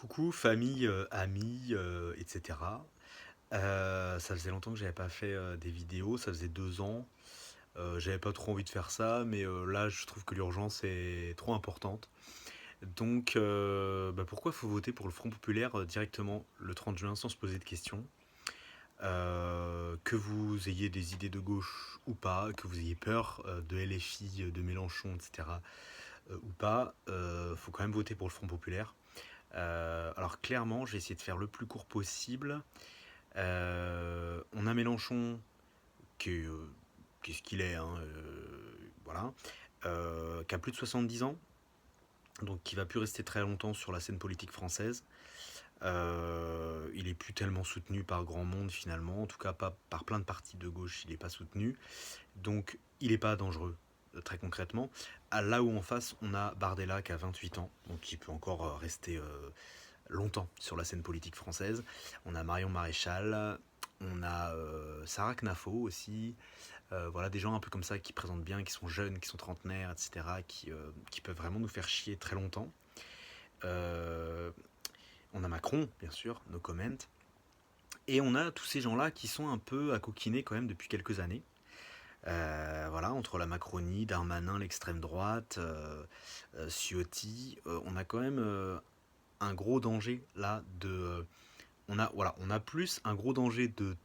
Coucou, famille, amis, etc. Ça faisait longtemps que j'avais pas fait des vidéos, ça faisait 2 ans. J'avais pas trop envie de faire ça, mais là je trouve que l'urgence est trop importante. Donc pourquoi faut voter pour le Front Populaire directement le 30 juin sans se poser de questions? Que vous ayez des idées de gauche ou pas, que vous ayez peur de LFI, de Mélenchon, etc. Ou pas, faut quand même voter pour le Front Populaire. Alors clairement, j'ai essayé de faire le plus court possible. On a Mélenchon, qui est, ce qu'il est, hein, voilà, qui a plus de 70 ans, donc qui va plus rester très longtemps sur la scène politique française. Il est plus tellement soutenu par grand monde finalement, en tout cas pas par plein de partis de gauche, il n'est pas soutenu. Donc il n'est pas dangereux, très concrètement. Là où en face, on a Bardella qui a 28 ans, donc qui peut encore rester longtemps sur la scène politique française. On a Marion Maréchal, on a Sarah Knafo aussi. Voilà, des gens un peu comme ça qui présentent bien, qui sont jeunes, qui sont trentenaires, etc., qui peuvent vraiment nous faire chier très longtemps. Euh, on a Macron, bien sûr, no comment. Et on a tous ces gens-là qui sont un peu à coquiner quand même depuis quelques années. Voilà, entre la Macronie, Darmanin, l'extrême droite, Ciotti, on a quand même un gros danger là de. On a plus un gros danger de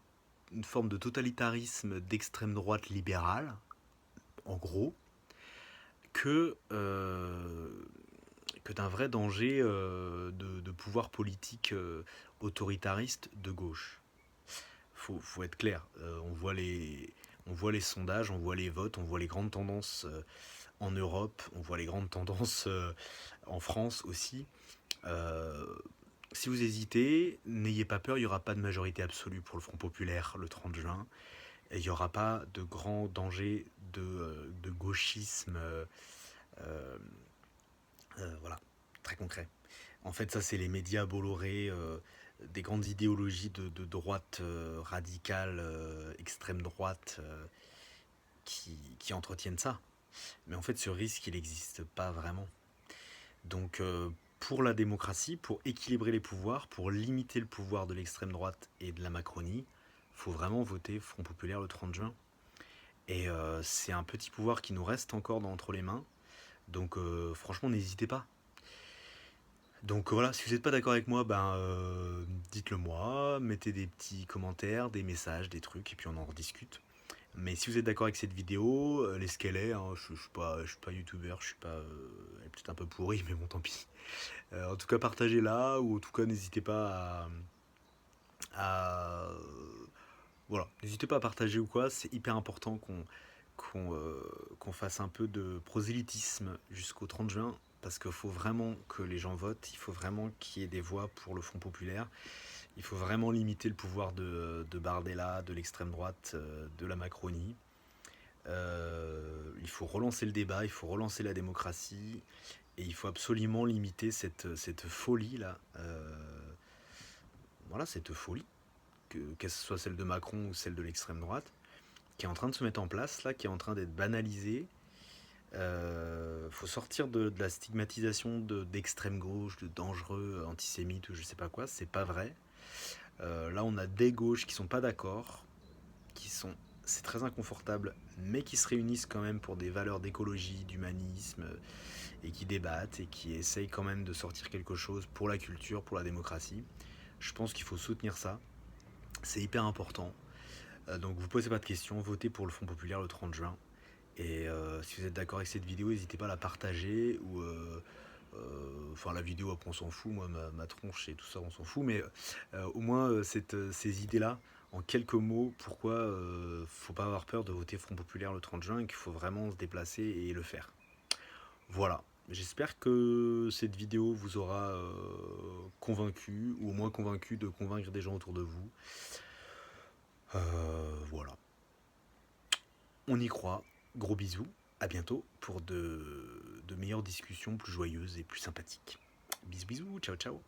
une forme de totalitarisme d'extrême droite libérale, en gros, que, que d'un vrai danger de pouvoir politique autoritariste de gauche. Faut être clair, on voit les sondages, on voit les votes, on voit les grandes tendances en Europe, on voit les grandes tendances en France aussi. Euh, Si vous hésitez, n'ayez pas peur, il n'y aura pas de majorité absolue pour le Front Populaire le 30 juin. Et il n'y aura pas de grand danger de gauchisme. Euh, voilà, très concret. En fait, ça, c'est les médias Bolloré, des grandes idéologies de droite radicale, extrême droite, qui entretiennent ça. Mais en fait, ce risque, il n'existe pas vraiment. Donc, pour la démocratie, pour équilibrer les pouvoirs, pour limiter le pouvoir de l'extrême droite et de la Macronie, il faut vraiment voter Front Populaire le 30 juin. Et c'est un petit pouvoir qui nous reste encore entre les mains. Donc franchement, n'hésitez pas. Donc voilà, si vous n'êtes pas d'accord avec moi, dites-le moi, mettez des petits commentaires, des messages, des trucs, et puis on en rediscute. Mais si vous êtes d'accord avec cette vidéo, elle est ce qu'elle est, hein, je suis pas youtubeur, je suis pas, elle est peut-être un peu pourrie, mais bon, tant pis. En tout cas, partagez-la, ou en tout cas, n'hésitez pas à voilà, n'hésitez pas à partager ou quoi, c'est hyper important qu'on fasse un peu de prosélytisme jusqu'au 30 juin, parce qu'il faut vraiment que les gens votent, il faut vraiment qu'il y ait des voix pour le Front Populaire, il faut vraiment limiter le pouvoir de Bardella, de l'extrême droite, de la Macronie. Il faut relancer le débat, il faut relancer la démocratie, et il faut absolument limiter cette folie-là. Voilà, cette folie, que ce soit celle de Macron ou celle de l'extrême droite, qui est en train de se mettre en place, là, qui est en train d'être banalisée. Faut sortir de la stigmatisation d'extrême gauche, de dangereux, antisémite ou je sais pas quoi, c'est pas vrai. Là, on a des gauches qui sont pas d'accord, qui sont, c'est très inconfortable, mais qui se réunissent quand même pour des valeurs d'écologie, d'humanisme, et qui débattent et qui essayent quand même de sortir quelque chose pour la culture, pour la démocratie. Je pense qu'il faut soutenir ça, c'est hyper important. Donc vous posez pas de questions, votez pour le Front Populaire le 30 juin. Et si vous êtes d'accord avec cette vidéo, n'hésitez pas à la partager ou enfin la vidéo après on s'en fout, moi ma tronche et tout ça on s'en fout, mais au moins ces idées-là, en quelques mots, pourquoi faut pas avoir peur de voter Front Populaire le 30 juin et qu'il faut vraiment se déplacer et le faire. Voilà, j'espère que cette vidéo vous aura convaincu, ou au moins convaincu de convaincre des gens autour de vous. Voilà. On y croit. Gros bisous. À bientôt pour de meilleures discussions plus joyeuses et plus sympathiques. Bisous bisous. Ciao ciao.